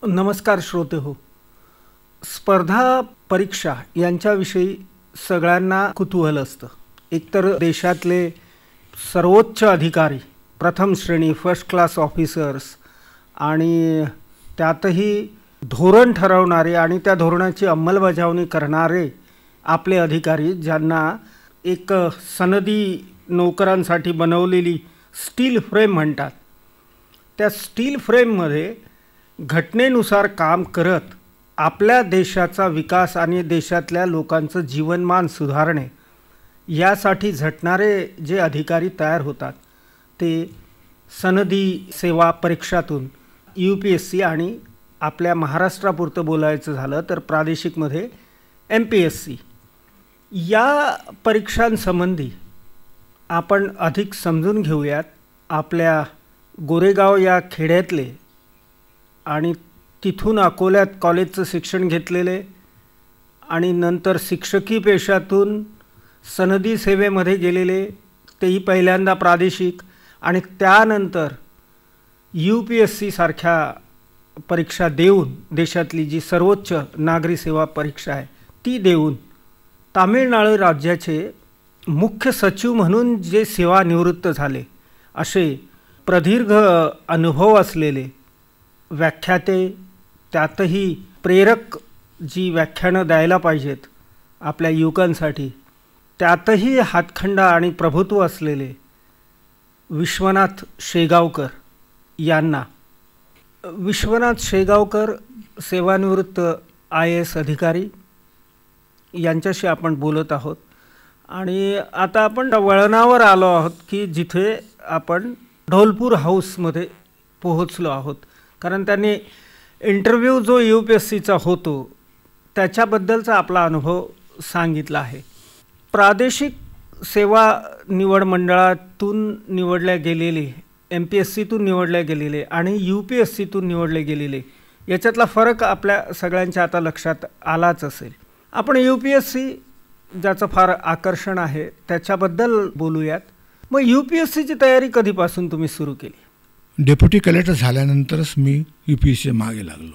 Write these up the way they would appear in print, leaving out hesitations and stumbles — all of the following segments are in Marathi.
नमस्कार श्रोते हो. स्पर्धा परीक्षा यांच्याविषयी सगळ्यांना कुतूहल असतं. एकतर देशातले सर्वोच्च अधिकारी, प्रथम श्रेणी फर्स्ट क्लास ऑफिसर्स आणि त्यातही धोरण ठरवणारे आणि त्या धोरणाची अंमलबजावणी करणारे आपले अधिकारी, ज्यांना एक सनदी नोकरांसाठी बनवलेली स्टील फ्रेम म्हणतात, त्या स्टील फ्रेममध्ये घटनेनुसार काम करत आपल्या देशाचा विकास आणि देशातल्या लोकांचं जीवनमान सुधारणे यासाठी झटणारे जे अधिकारी तयार होतात ते सनदी सेवा परीक्षातून UPSC आणि आपल्या महाराष्ट्रापुरतं बोलायचं झालं तर प्रादेशिकमध्ये MPSC या परीक्षांसंबंधी आपण अधिक समजून घेऊयात. आपल्या गोरेगाव या खेड्यातले आणि तिथून अकोल्यात कॉलेजचं शिक्षण घेतलेले आणि नंतर शिक्षकी पेशातून सनदी सेवेमध्ये गेलेले, तेही पहिल्यांदा प्रादेशिक आणि त्यानंतर UPSC सारख्या परीक्षा देऊन, देशातली जी सर्वोच्च नागरी सेवा परीक्षा आहे ती देऊन तामिळनाडू राज्याचे मुख्य सचिव म्हणून जे सेवानिवृत्त झाले, असे प्रदीर्घ अनुभव असलेले व्याख्याते, त्यातही प्रेरक जी व्याख्यानं द्यायला पाहिजेत आपल्या युवकांसाठी त्यातही हातखंडा आणि प्रभुत्व असलेले विश्वनाथ शेगावकर यांना, विश्वनाथ शेगावकर सेवानिवृत्त IAS अधिकारी यांच्याशी आपण बोलत आहोत. आणि आता आपण वळणावर आलो आहोत की जिथे आपण ढोलपूर हाऊसमध्ये पोहोचलो आहोत, कारण त्यांनी इंटरव्ह्यू जो UPSCचा होतो त्याच्याबद्दलचा आपला अनुभव सांगितला आहे. प्रादेशिक सेवा निवड मंडळातून निवडल्या गेलेले, MPSCतून निवडल्या गेलेले आणि UPSCतून निवडले गेलेले याच्यातला फरक आपल्या सगळ्यांच्या आता लक्षात आलाच असेल. आपण UPSC ज्याचं फार आकर्षण आहे त्याच्याबद्दल बोलूयात. मग UPSCची तयारी कधीपासून तुम्ही सुरू केली? डेप्युटी कलेक्टर झाल्यानंतरच मी UPSC मागे लागलो.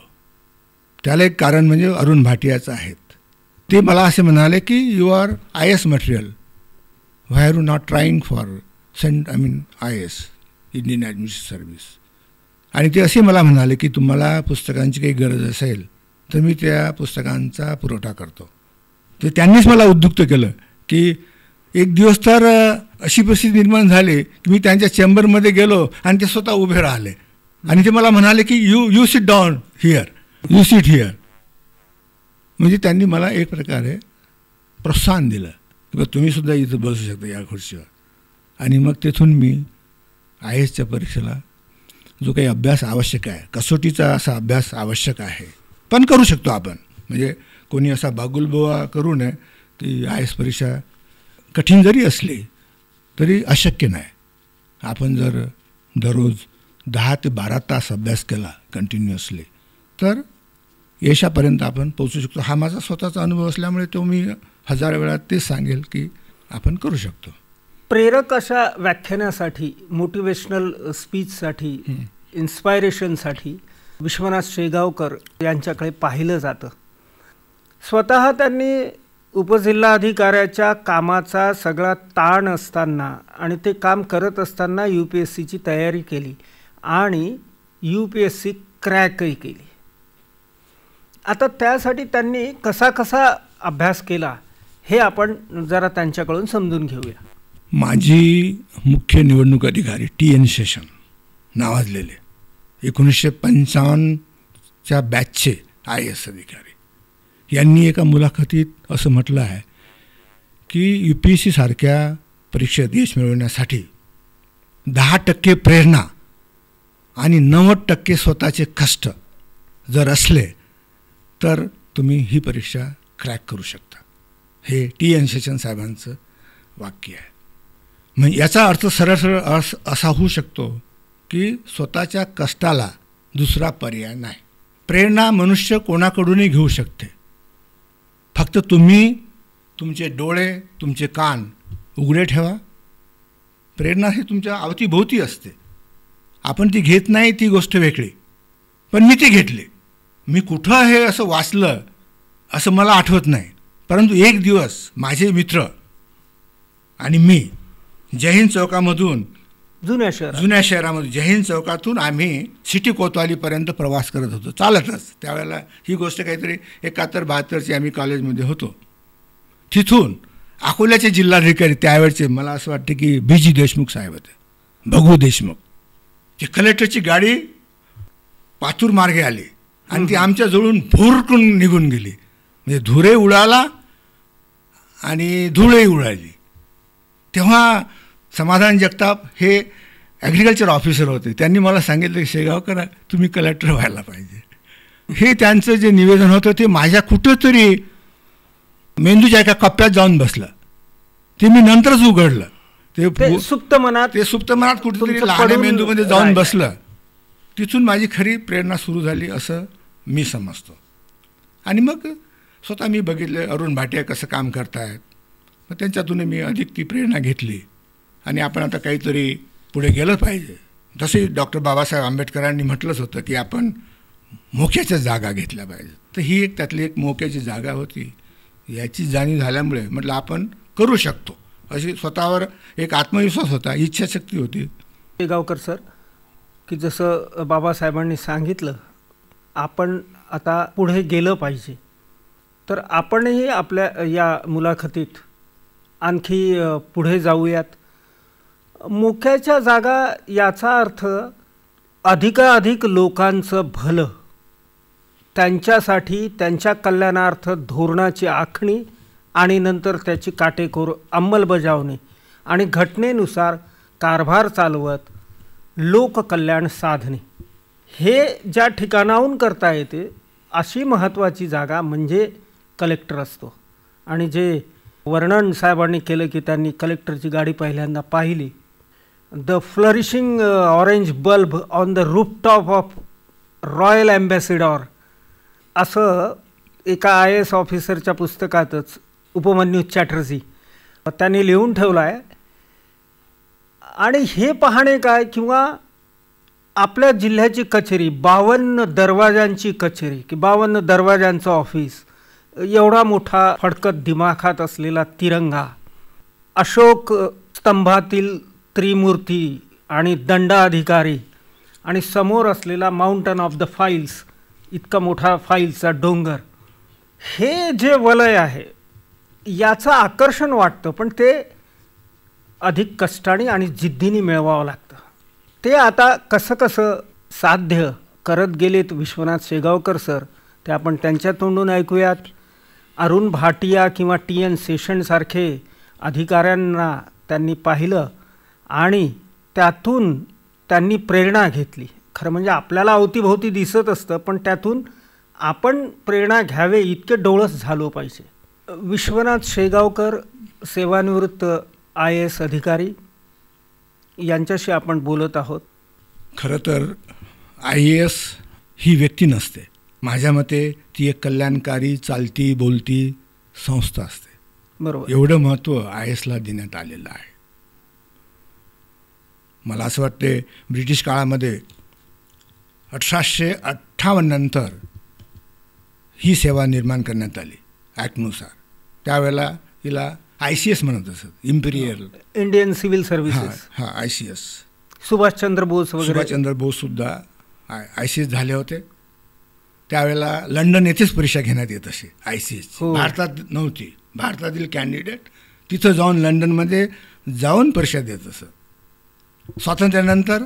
त्याला एक कारण म्हणजे अरुण भाटियाचं आहेत. ते मला असे म्हणाले की you are IAS material, why are you not trying for IAS Indian administrative service. आणि ते असे मला म्हणाले की तुम्हाला पुस्तकांची काही गरज असेल तर मी त्या पुस्तकांचा पुरवठा करतो. तर त्यांनीच मला उद्युक्त केलं की एक दिवस तर अशी परिस्थिती निर्माण झाली की मी त्यांच्या चेंबरमध्ये गेलो आणि ते स्वतः उभे राहिले आणि ते मला म्हणाले की you sit down here, you sit here. म्हणजे त्यांनी मला एक प्रकारे प्रोत्साहन दिलं की तुम्हीसुद्धा इथं बसू शकता या खुर्चीवर. आणि मग तेथून मी IASच्या परीक्षेला जो काही अभ्यास आवश्यक आहे, कसोटीचा असा अभ्यास आवश्यक आहे, पण करू शकतो आपण. म्हणजे कोणी असा बागुलबोवा करू नये ती IAS परीक्षा कठीण जरी असली तरी अशक्य नाही. आपण जर दररोज 10 ते 12 तास अभ्यास केला कंटिन्युअसली तर यशापर्यंत आपण पोचू शकतो. हा माझा स्वतःचा अनुभव असल्यामुळे तो मी 1000 वेळा तेच सांगेल की आपण करू शकतो. प्रेरक अशा व्याख्यानासाठी, मोटिवेशनल स्पीचसाठी, इन्स्पायरेशनसाठी विश्वनाथ शेगावकर यांच्याकडे पाहिलं जातं. स्वतः त्यांनी उपजिल्हाधिकाऱ्याच्या कामाचा सगळा ताण असताना आणि ते काम करत असताना UPSCची तयारी केली आणि UPSC क्रॅकही केली. आता त्यासाठी त्यांनी कसा कसा अभ्यास केला हे आपण जरा त्यांच्याकडून समजून घेऊया. माजी मुख्य निवडणूक अधिकारी TN शेषन नावाजलेले 1955च्या बॅचचे IAS अधिकारी यांनी एका मुलाखतीत असं म्हटलं आहे की UPSC सारख्या परीक्षेत यश मिळवण्यासाठी 10% प्रेरणा आणि 90% स्वतःचे कष्ट जर असले तर तुम्ही ही परीक्षा क्रॅक करू शकता. हे TN शेषन साहेबांचं वाक्य आहे. म्हणजे याचा अर्थ सरळ सरळ असा होऊ शकतो की स्वतःच्या कष्टाला दुसरा पर्याय नाही. प्रेरणा मनुष्य कोणाकडूनही घेऊ शकते. फक्त तुम्ही तुमचे डोळे, तुमचे कान उघडे ठेवा. प्रेरणा ही तुमच्या अवतीभोवती असते. आपण ती घेत नाही ती गोष्ट वेगळी, पण मी ती घेतली. मी कुठं हे असं वाचलं असं मला आठवत नाही, परंतु एक दिवस माझे मित्र आणि मी जयहिंद चौकामधून जुन्या शहरामध्ये जयहिंद चौकातून आम्ही सिटी कोतवालीपर्यंत प्रवास करत होतो चालतच. त्यावेळेला ही गोष्ट काहीतरी 71-72ची आम्ही कॉलेजमध्ये होतो. तिथून अकोल्याचे जिल्हाधिकारी त्यावेळचे मला असं वाटतं की BG देशमुख साहेब होते, भगू देशमुख. ती कलेक्टरची गाडी पातूर मार्गे आली आणि ती आमच्या जवळून भुरकून निघून गेली. म्हणजे धुरे उडाला आणि धुळेही उडाली. तेव्हा समाधान जगताप हे ॲग्रिकल्चर ऑफिसर होते. त्यांनी मला सांगितलं की शेगावकर तुम्ही कलेक्टर व्हायला पाहिजे. हे त्यांचं जे निवेदन होतं ते माझ्या कुठंतरी मेंदूच्या एका कप्प्यात जाऊन बसलं. ते मी नंतरच उघडलं. ते सुप्त मनात कुठेतरी लहान मेंदूमध्ये जाऊन बसलं. तिथून माझी खरी प्रेरणा सुरू झाली असं मी समजतो. आणि मग स्वतः मी बघितलं अरुण भाटिया कसं काम करतायत. मग त्यांच्यातून मी अधिक ती प्रेरणा घेतली आणि आपण आता काहीतरी पुढे गेलं पाहिजे. तसे डॉक्टर बाबासाहेब आंबेडकरांनी म्हटलंच होतं की आपण मोक्याच्या जागा घेतल्या पाहिजेत. तर ही एक त्यातली एक मोक्याची जागा होती. याची जाणीव झाल्यामुळे म्हटलं आपण करू शकतो अशी स्वतःवर एक आत्मविश्वास होता, इच्छाशक्ती होती. शेगावकर सर, की जसं बाबासाहेबांनी सांगितलं आपण आता पुढे गेलं पाहिजे, तर आपणही आपल्या या मुलाखतीत आणखी पुढे जाऊयात. मोक्याच्या जागा याचा अर्थ अधिकाधिक लोकांचं भलं, त्यांच्यासाठी त्यांच्या कल्याणार्थ धोरणाची आखणी आणि नंतर त्याची काटेकोर अंमलबजावणी आणि घटनेनुसार कारभार चालवत लोककल्याण साधणे, हे ज्या ठिकाणाहून करता येते अशी महत्त्वाची जागा म्हणजे कलेक्टर असतो. आणि जे वर्णन साहेबांनी केलं की त्यांनी कलेक्टरची गाडी पहिल्यांदा पाहिली, the flourishing orange bulb on the rooftop of royal Ambassador, असं एका IAS ऑफिसरच्या पुस्तकातच उपमन्यू चॅटर्जी त्यांनी लिहून ठेवलं आहे. आणि हे पाहणे काय, किंवा आपल्या जिल्ह्याची कचेरी 52 दरवाजांची कचेरी की 52 दरवाजांचं ऑफिस, एवढा मोठा फडकत दिमाखात असलेला तिरंगा, अशोक स्तंभातील त्रिमूर्ती आणि दंडाधिकारी आणि समोर असलेला माउंटन ऑफ द फाईल्स, इतका मोठा फाईलचा डोंगर, हे जे वलय आहे याचं आकर्षण वाटतं, पण ते अधिक कष्टाने आणि जिद्दीने मिळवावं लागतं. ते आता कसं कसं साध्य करत गेलेत विश्वनाथ शेगावकर सर, ते आपण त्यांच्या तोंडून ऐकूयात. अरुण भाटिया किंवा TN सेशनसारखे अधिकाऱ्यांना त्यांनी पाहिलं आणि त्यातून त्यांनी प्रेरणा घेतली. खरं म्हणजे आपल्याला अवतीभोवती दिसत असतं, पण त्यातून आपण प्रेरणा घ्यावे इतके डोळस झालो पाहिजे. विश्वनाथ शेगावकर सेवानिवृत्त IAS अधिकारी यांच्याशी आपण बोलत आहोत. खरं तर IAS ही व्यक्ती नसते. माझ्या मते ती एक कल्याणकारी चालती बोलती संस्था असते. बरोबर. एवढं महत्त्व IASला देण्यात आलेलं आहे. मला असं वाटते ब्रिटिश काळामध्ये 1858 नंतर ही सेवा निर्माण करण्यात आली ॲक्टनुसार. त्यावेळेला हिला ICS म्हणत असत, imperial Indian civil services. ICS. Subhashchandra Bose सुद्धा ICS झाले होते. त्यावेळेला लंडन येथेच परीक्षा घेण्यात येत असे ICS. भारतात नव्हती. भारतातील कॅन्डिडेट तिथं जाऊन लंडनमध्ये जाऊन परीक्षा देत असत. स्वातंत्र्यानंतर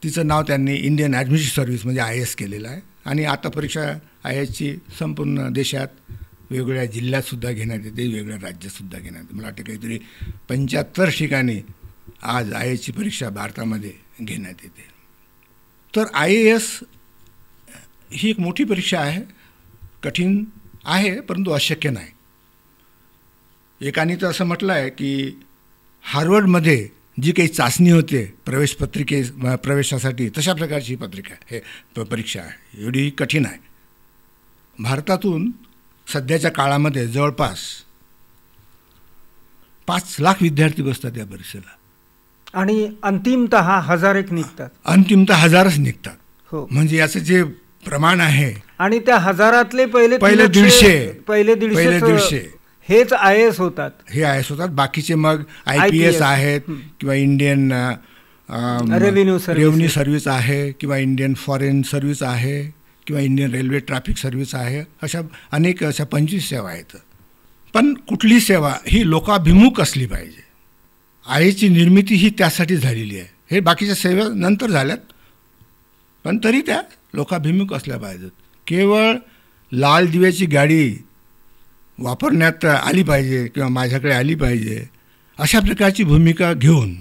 तिचं नाव त्यांनी इंडियन ॲडमिनिस्ट्रेटिव्ह सर्व्हिस म्हणजे IAS केलेलं आहे. आणि आता परीक्षा IASची संपूर्ण देशात वेगवेगळ्या जिल्ह्यातसुद्धा घेण्यात येते, वेगवेगळ्या राज्यातसुद्धा घेण्यात येते. मला वाटतं काहीतरी 75 ठिकाणी आज IASची परीक्षा भारतामध्ये घेण्यात येते. तर IAS ही एक मोठी परीक्षा आहे, कठीण आहे, परंतु अशक्य नाही. एकाने तर असं म्हटलं आहे की हार्वर्डमध्ये जी काही चाचणी होते प्रवेशासाठी, तशा प्रकारची ही परीक्षा आहे. एवढी कठीण आहे. भारतातून सध्याच्या काळामध्ये जवळपास 5 लाख विद्यार्थी बसतात या परीक्षेला आणि अंतिमतः 1000 निघतात. अंतिमतः 1000च निघतात. हो. म्हणजे याचं जे प्रमाण आहे. आणि त्या हजारातले पहिले 150 हेच IAS होतात. हे IAS होतात. बाकीचे मग IPS आहेत किंवा इंडियन रेव्हेन्यू सर्व्हिस आहे किंवा इंडियन फॉरेन सर्व्हिस आहे किंवा इंडियन रेल्वे ट्रॅफिक सर्व्हिस आहे. अशा अनेक 25 सेवा आहेत. पण कुठली सेवा ही लोकाभिमुख असली पाहिजे. IASची निर्मिती ही त्यासाठी झालेली आहे. हे बाकीच्या सेवा नंतर झाल्यात, पण तरी त्या लोकाभिमुख असल्या पाहिजेत. केवळ लाल दिव्याची गाडी वापरण्यात आली पाहिजे किंवा माझ्याकडे आली पाहिजे अशा प्रकारची भूमिका घेऊन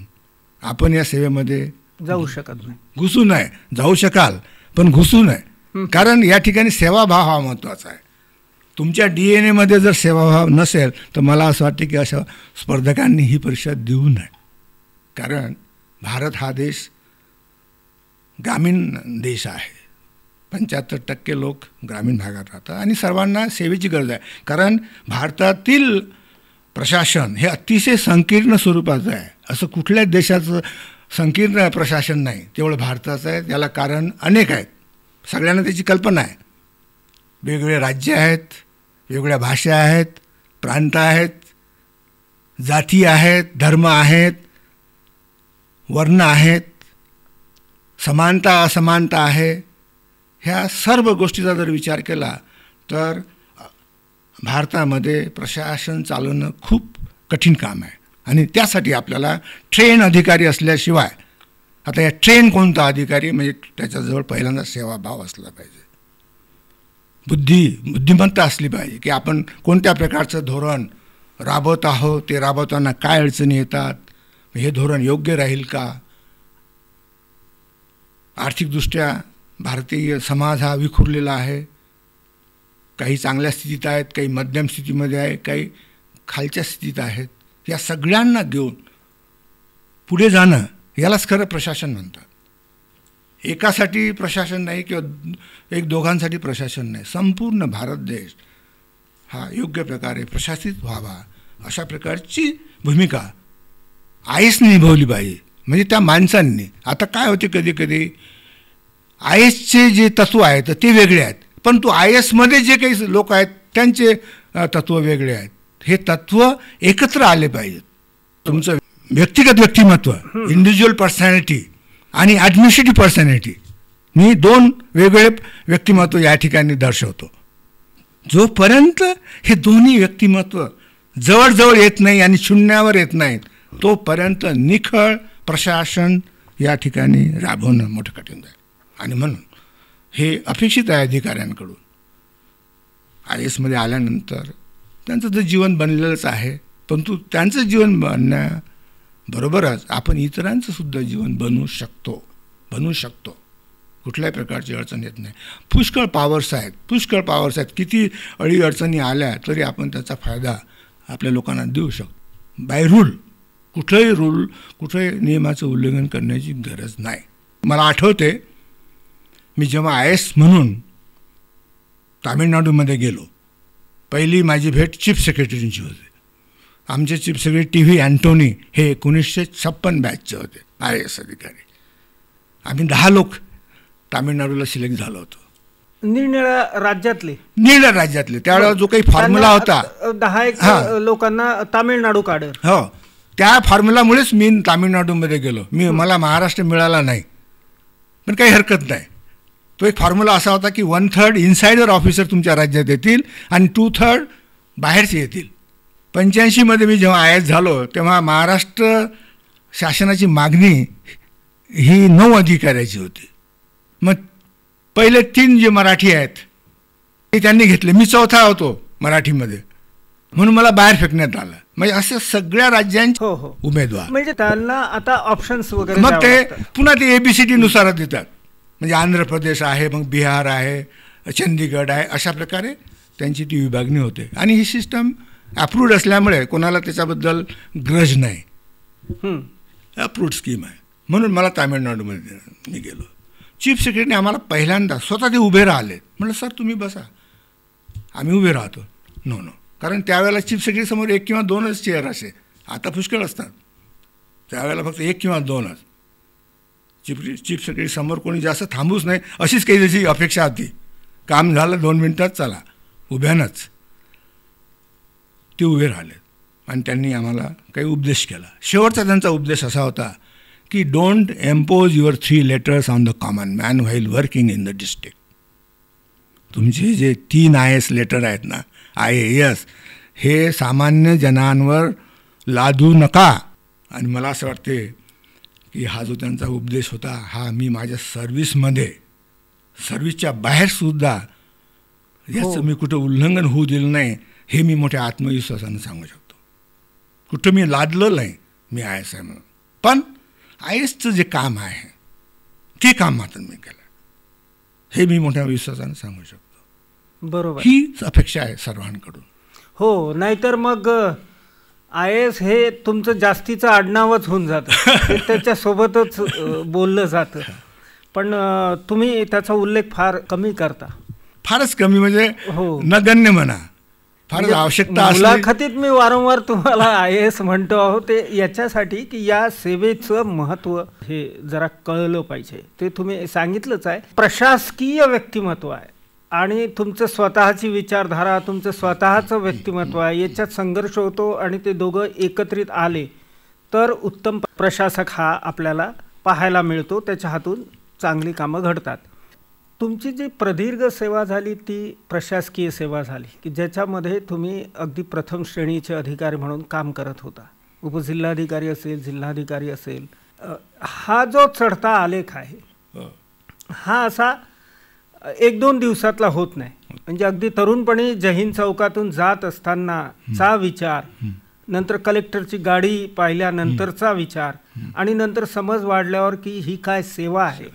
आपण या सेवेमध्ये जाऊ शकत नाही. घुसू नये. जाऊ शकाल पण घुसू नये. कारण या ठिकाणी सेवाभाव हा महत्त्वाचा आहे. तुमच्या DNA मध्ये जर सेवाभाव नसेल तर मला असं वाटतं की अशा स्पर्धकांनी ही परीक्षा देऊ नये. कारण भारत हा देश ग्रामीण देश आहे. 75% लोक ग्रामीण भागात राहतात आणि सर्वांना सेवेची गरज आहे. कारण भारतातील प्रशासन हे अतिशय संकीर्ण स्वरूपाचं आहे. असं कुठल्याच देशाचं संकीर्ण प्रशासन नाही, तेवढं भारताचं आहे. त्याला कारण अनेक आहेत. सगळ्यांना त्याची कल्पना आहे. वेगवेगळे राज्य आहेत, वेगवेगळ्या भाषा आहेत, प्रांत आहेत, जाती आहेत, धर्म आहेत, वर्ण आहेत, समानता असमानता आहे. ह्या सर्व गोष्टीचा जर विचार केला तर भारतामध्ये प्रशासन चालवणं खूप कठीण काम आहे. आणि त्यासाठी आपल्याला ट्रेन अधिकारी असल्याशिवाय, आता या ट्रेन कोणता अधिकारी म्हणजे त्याच्याजवळ पहिल्यांदा सेवाभाव असला पाहिजे, बुद्धिमत्ता असली पाहिजे की आपण कोणत्या प्रकारचं धोरण राबवत आहोत, ते राबवताना काय अडचणी येतात, हे धोरण योग्य राहील का. आर्थिकदृष्ट्या भारतीय समाज हा विखुरलेला आहे. काही चांगल्या स्थितीत आहेत, काही मध्यम स्थितीमध्ये आहे, काही खालच्या स्थितीत आहेत. या सगळ्यांना घेऊन पुढे जाणं यालाच खरं प्रशासन म्हणतात. एकासाठी प्रशासन नाही किंवा दोघांसाठी प्रशासन नाही. संपूर्ण भारत देश हा योग्य प्रकारे प्रशासित व्हावा अशा प्रकारची भूमिका IASने निभावली पाहिजे. म्हणजे त्या माणसांनी. आता काय होते कधी कधी IASचे जे तत्व आहेत ते वेगळे आहेत, परंतु IASमध्ये जे काही लोक आहेत त्यांचे तत्व वेगळे आहेत. हे तत्व एकत्र आले पाहिजेत. तुमचं व्यक्तिगत व्यक्तिमत्व, इंडिव्हिज्युअल पर्सनॅलिटी आणि ॲडमिनिस्ट्रेटिव्ह पर्सनॅलिटी, मी 2 वेगवेगळे व्यक्तिमत्व या ठिकाणी दर्शवतो. जोपर्यंत हे दोन्ही व्यक्तिमत्व जवळजवळ येत नाही आणि शून्यावर येत नाहीत तोपर्यंत निखळ प्रशासन या ठिकाणी राबवणं मोठं कठीण आहे. आणि म्हणून हे अपेक्षित आहे अधिकाऱ्यांकडून. IASमध्ये आल्यानंतर त्यांचं तर जीवन बनलेलंच आहे, परंतु त्यांचं जीवन बनण्याबरोबरच आपण इतरांचं सुद्धा जीवन बनवू शकतो. कुठल्याही प्रकारची अडचण येत नाही. पुष्कळ पावर्स आहेत. किती अडी अडचणी आल्या तरी आपण त्याचा फायदा आपल्या लोकांना देऊ शकतो. बाय रूल, कुठल्याही नियमाचं उल्लंघन करण्याची गरज नाही. मला आठवते मी जेव्हा IAS म्हणून तामिळनाडूमध्ये गेलो, पहिली माझी भेट चीफ सेक्रेटरींची होती. आमचे चीफ सेक्रेटरी TV अँटोनी हे 1956 बॅचचे होते IAS अधिकारी. आम्ही 10 लोक तामिळनाडूला सिलेक्ट झालो होतो. निरनिळ्या राज्यातले त्यावेळेला जो काही फॉर्म्युला होता 10 लोकांना तामिळनाडू काढ, हो, त्या फॉर्म्युलामुळेच मी तामिळनाडूमध्ये गेलो. मला महाराष्ट्र मिळाला नाही, पण काही हरकत नाही. तो एक फॉर्म्युला असा होता की 1/3 इनसायडर ऑफिसर तुमच्या राज्यात येतील आणि 2/3 बाहेरचे येतील. 85मध्ये मी जेव्हा IAS झालो तेव्हा महाराष्ट्र शासनाची मागणी ही 9 अधिकाऱ्याची होती. मग पहिले 3 जे मराठी आहेत ते त्यांनी घेतले. मी 4था होतो मराठीमध्ये, म्हणून मला बाहेर फेकण्यात आलं. म्हणजे असे सगळ्या राज्यांचे उमेदवार, म्हणजे त्यांना आता ऑप्शन्स वगैरे, मग ते पुन्हा ते ABCD नुसारच देतात. म्हणजे आंध्र प्रदेश आहे, मग बिहार आहे, चंदीगड आहे, अशा प्रकारे त्यांची ती विभागणी होते. आणि ही सिस्टम अप्रूव्ड असल्यामुळे कोणाला त्याच्याबद्दल ग्रज नाही. अप्रूव्ड स्कीम आहे. म्हणून मला तामिळनाडूमध्ये मी गेलो. चीफ सेक्रेटरीने आम्हाला पहिल्यांदा स्वतः ते उभे राहिले. म्हटलं सर तुम्ही बसा, आम्ही उभे राहतो. नो, कारण त्यावेळेला चीफ सेक्रेटरीसमोर 1 किंवा 2च चेअर असे. आता पुष्कळ असतात. त्यावेळेला फक्त 1 किंवा 2च. चीफ सेक्रेटरी समोर कोणी जास्त थांबूच नाही अशीच काही त्याची अपेक्षा होती. काम झालं 2 मिनटात चला उभ्यानंच ते उभे राहिले आणि त्यांनी आम्हाला काही उपदेश केला. शेवटचा त्यांचा उपदेश असा होता की don't impose your 3 letters on the common man while working in the district. तुमचे जे 3 IAS लेटर आहेत ना, IAS, हे सामान्य जनांवर लादू नका. आणि मला असं वाटते की हा जो त्यांचा उपदेश होता हा मी माझ्या सर्व्हिसच्या बाहेरसुद्धा याचं मी कुठं उल्लंघन होऊ दिलं नाही हे मी मोठ्या आत्मविश्वासानं सांगू शकतो. कुठं मी लादलं नाही मी IAS आहे म्हणून. पण IASचं जे काम आहे ते काम मात्र मी केलं हे मी मोठ्या विश्वासानं सांगू शकतो. बरोबर, हीच अपेक्षा आहे सर्वांकडून. हो, नाहीतर मग IAS हे तुमचं जास्तीचं आडनावच होऊन जातं, त्याच्यासोबतच बोललं जातं. पण तुम्ही त्याचा उल्लेख फार कमी करता. फारच कमी म्हणजे हो, नगण्य म्हणा. फारच आवश्यकता मुलाखतीत मी वारंवार तुम्हाला IAS म्हणतो आहो ते याच्यासाठी की या सेवेचं महत्त्व हे जरा कळलं पाहिजे. ते तुम्ही सांगितलंच आहे. प्रशासकीय व्यक्तिमत्व आहे आणि तुमचं स्वतःची विचारधारा, तुमचं स्वतःचं व्यक्तिमत्व आहे, याच्यात संघर्ष होतो आणि ते दोघं एकत्रित आले तर उत्तम प्रशासक हा आपल्याला पाहायला मिळतो. त्याच्या हातून चांगली कामं घडतात. तुमची जी प्रदीर्घ सेवा झाली ती प्रशासकीय सेवा झाली की ज्याच्यामध्ये तुम्ही अगदी प्रथम श्रेणीचे अधिकारी म्हणून काम करत होता. उपजिल्हाधिकारी असेल, जिल्हाधिकारी असेल. हा जो चढता आलेख आहे हा असा 1-2 दिवसातला होत नाही. म्हणजे अगदी तरुणपणी जहीन चौकातून जात असतानाचा विचार, नंतर कलेक्टरची गाडी पाहिल्यानंतरचा विचार आणि नंतर समज वाढल्यावर की ही काय सेवा आहे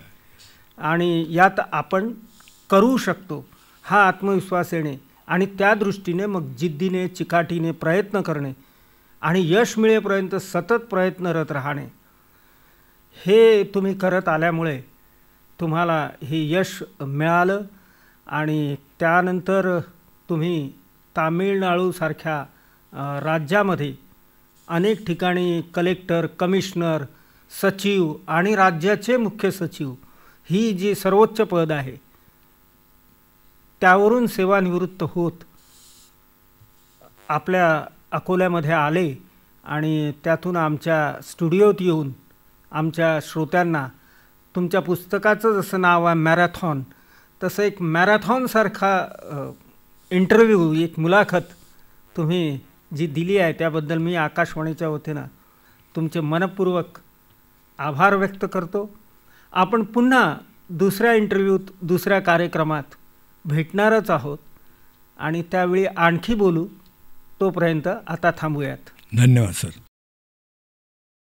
आणि यात आपण करू शकतो हा आत्मविश्वास येणे आणि त्या दृष्टीने मग जिद्दीने चिकाटीने प्रयत्न करणे आणि यश मिळेपर्यंत सतत प्रयत्नरत राहणे हे तुम्ही करत आल्यामुळे तुम्हाला हे यश मिळालं. आणि त्यानंतर तुम्ही तामिळनाडूसारख्या राज्यामध्ये अनेक ठिकाणी कलेक्टर, कमिशनर, सचिव आणि राज्याचे मुख्य सचिव ही जी सर्वोच्च पद आहे त्यावरून सेवानिवृत्त होत आपल्या अकोल्यामध्ये आले आणि त्यातून आमच्या स्टुडिओत येऊन आमच्या श्रोत्यांना तुमच्या पुस्तकाचं जसं नाव आहे मॅरेथॉन, तसं एक मॅरेथॉनसारखा इंटरव्ह्यू, एक मुलाखत तुम्ही जी दिली आहे त्याबद्दल मी आकाशवाणीच्या वतीनं तुमचे मनपूर्वक आभार व्यक्त करतो. आपण पुन्हा दुसऱ्या इंटरव्ह्यूत, दुसऱ्या कार्यक्रमात भेटणारच आहोत आणि त्यावेळी आणखी बोलू. तोपर्यंत आता थांबूयात. धन्यवाद सर.